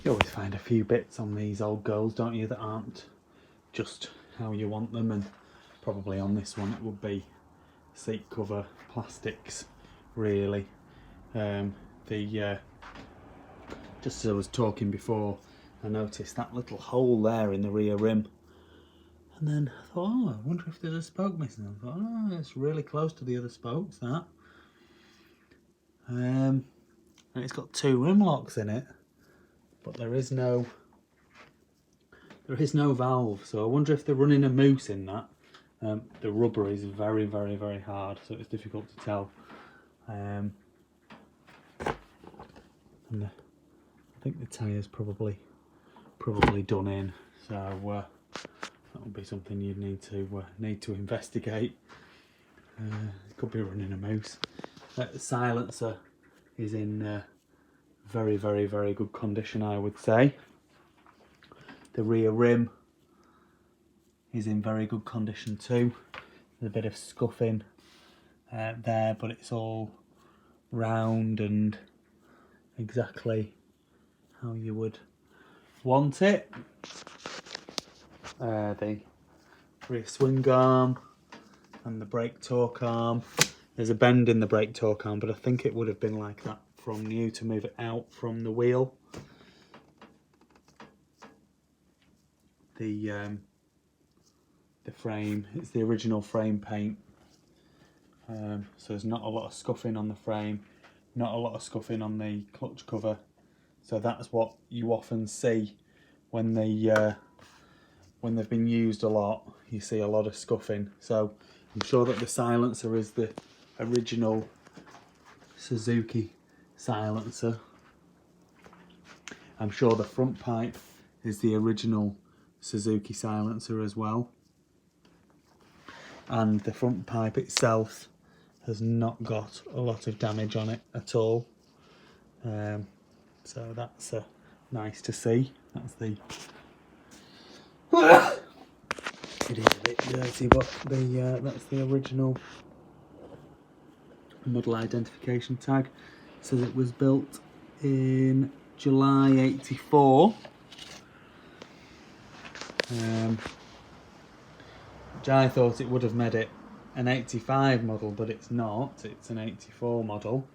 You always find a few bits on these old girls, don't you, that aren't just how you want them, and probably on this one it would be seat cover plastics, really. Just as I was talking before, I noticed that little hole there in the rear rim, and then I thought, oh, I wonder if there's a spoke missing. I thought, oh, it's really close to the other spokes, that. And it's got 2 rim locks in it, but there is no valve, so I wonder if they're running a mousse in that. The rubber is very, very, very hard, so it's difficult to tell. And I think the tyre's probably done in, so that would be something you'd need to investigate. It could be running a mousse. The silencer is in very, very, very good condition, I would say. The rear rim is in very good condition too. There's a bit of scuffing there, but it's all round and exactly how you would want it. The rear swing arm and the brake torque arm. There's a bend in the brake torque arm, but I think it would have been like that from new to move it out from the wheel. The frame, it's the original frame paint, so there's not a lot of scuffing on the frame, not a lot of scuffing on the clutch cover, so that's what you often see when they've been used a lot. You see a lot of scuffing, so I'm sure that the silencer is the original Suzuki silencer. I'm sure the front pipe is the original Suzuki silencer as well. And the front pipe itself has not got a lot of damage on it at all. So that's nice to see. That's the... It is a bit dirty, but that's the original model identification tag. It says it was built in July '84. Which I thought it would have made it an '85 model, but it's not. It's an '84 model.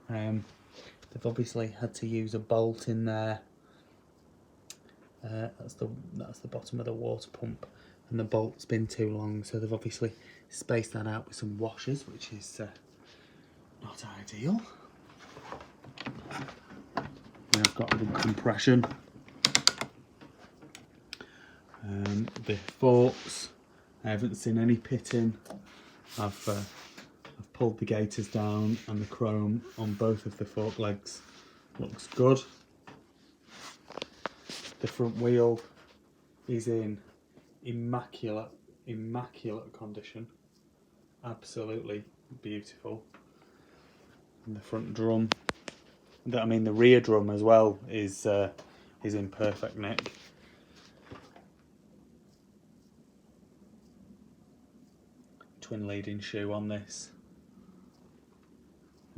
They've obviously had to use a bolt in there. That's the bottom of the water pump, and the bolt's been too long, so they've obviously spaced that out with some washers, which is not ideal. I've got good compression. The forks, I haven't seen any pitting. I've pulled the gaiters down, and the chrome on both of the fork legs looks good. The front wheel is in immaculate condition, absolutely beautiful. And the front drum, I mean the rear drum as well, is in perfect nick. Twin leading shoe on this.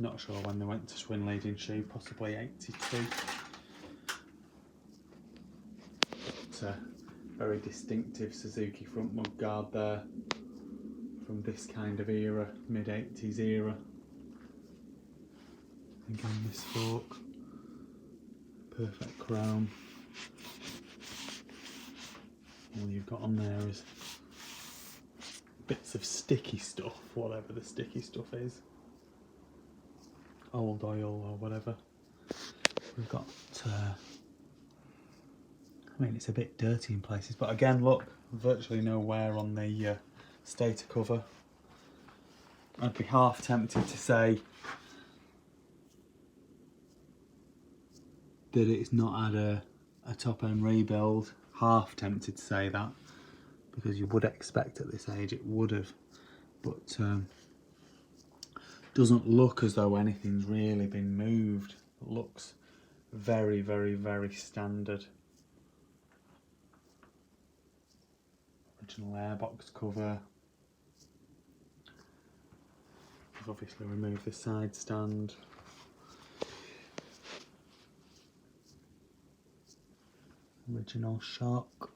Not sure when they went to twin leading shoe, possibly '82. It's a very distinctive Suzuki front mud guard there from this kind of era, mid '80s era. Again, this fork, perfect chrome. All you've got on there is bits of sticky stuff, whatever the sticky stuff is, old oil or whatever. We've got, I mean, it's a bit dirty in places, but again, look, virtually no wear on the stator cover. I'd be half tempted to say that it's not had a top end rebuild, half tempted to say that, because you would expect at this age it would have, but doesn't look as though anything's really been moved. It looks very, very, very standard. Original airbox cover. I've obviously removed the side stand. original shock,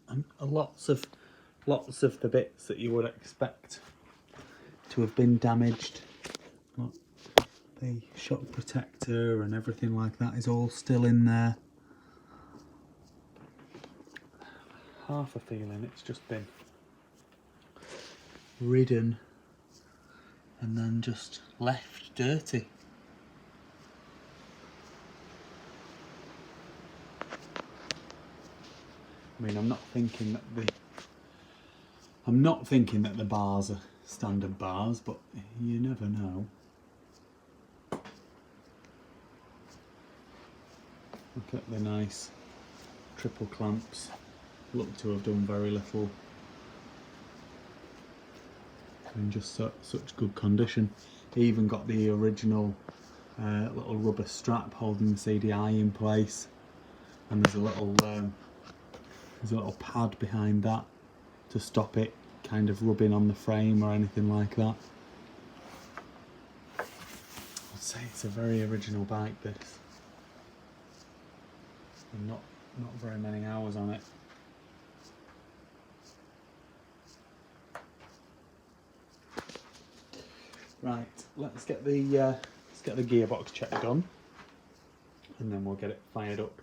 and lots of the bits that you would expect to have been damaged. Look, the shock protector and everything like that is all still in there. Half a feeling it's just been ridden and then just left dirty. I mean, I'm not thinking that the bars are standard bars, but you never know. Look at the nice triple clamps. Look to have done very little. In just such good condition. Even got the original little rubber strap holding the CDI in place, and there's a little pad behind that to stop it kind of rubbing on the frame or anything like that. I'd say it's a very original bike, this. And not very many hours on it. Right, let's get the gearbox check done, and then we'll get it fired up,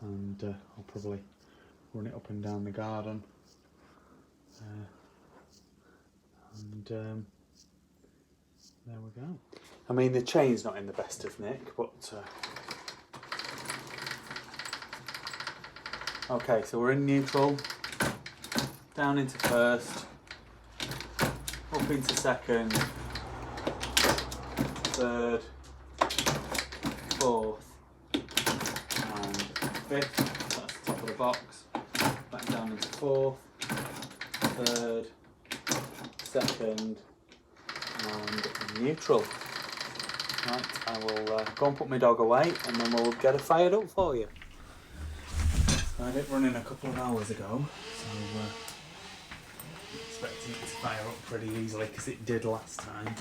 and I'll probably run it up and down the garden, and there we go. I mean, the chain's not in the best of nick, but okay, so we're in neutral, down into first, up into second, third, fourth and fifth. That's the top of the box. Back down into fourth, third, second and neutral. Right, I will go and put my dog away, and then we'll get it fired up for you. I had it running a couple of hours ago, so expecting it to fire up pretty easily because it did last time.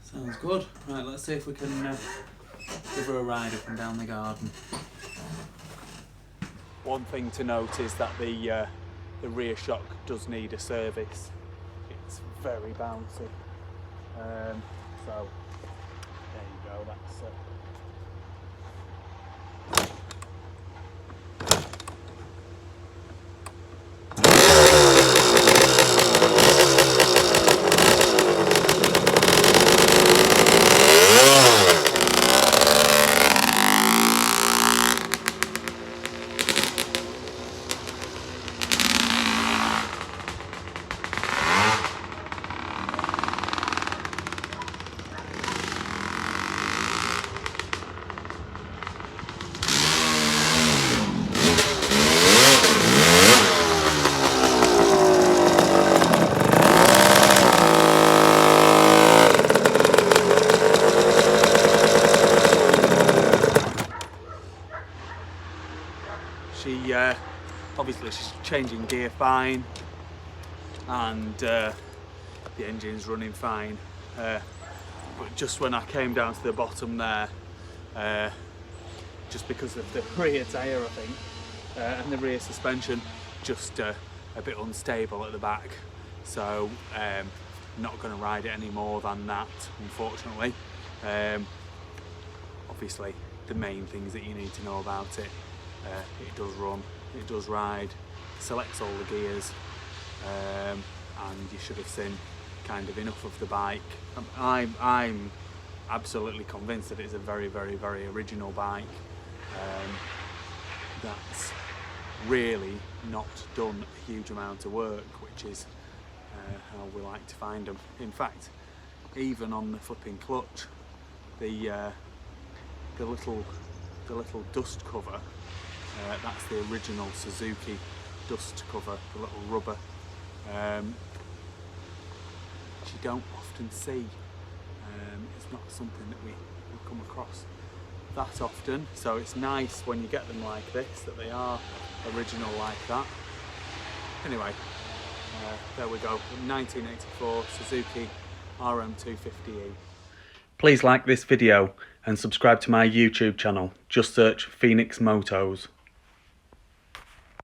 Sounds good. Right, let's see if we can give her a ride up and down the garden. One thing to note is that the rear shock does need a service. It's very bouncy. So there you go. That's obviously she's changing gear fine, and the engine's running fine, but just when I came down to the bottom there, just because of the rear tyre, I think, and the rear suspension, just a bit unstable at the back, so not going to ride it any more than that, unfortunately. Obviously the main things that you need to know about it: it does run, it does ride, selects all the gears, and you should have seen kind of enough of the bike. I'm absolutely convinced that it's a very, very, very original bike that's really not done a huge amount of work, which is how we like to find them. In fact, even on the flipping clutch, the the little dust cover. That's the original Suzuki dust cover, the little rubber, which you don't often see. It's not something that we come across that often, so it's nice when you get them like this, that they are original like that. Anyway, there we go, 1984 Suzuki RM250e. Please like this video and subscribe to my YouTube channel. Just search Phoenix Motos.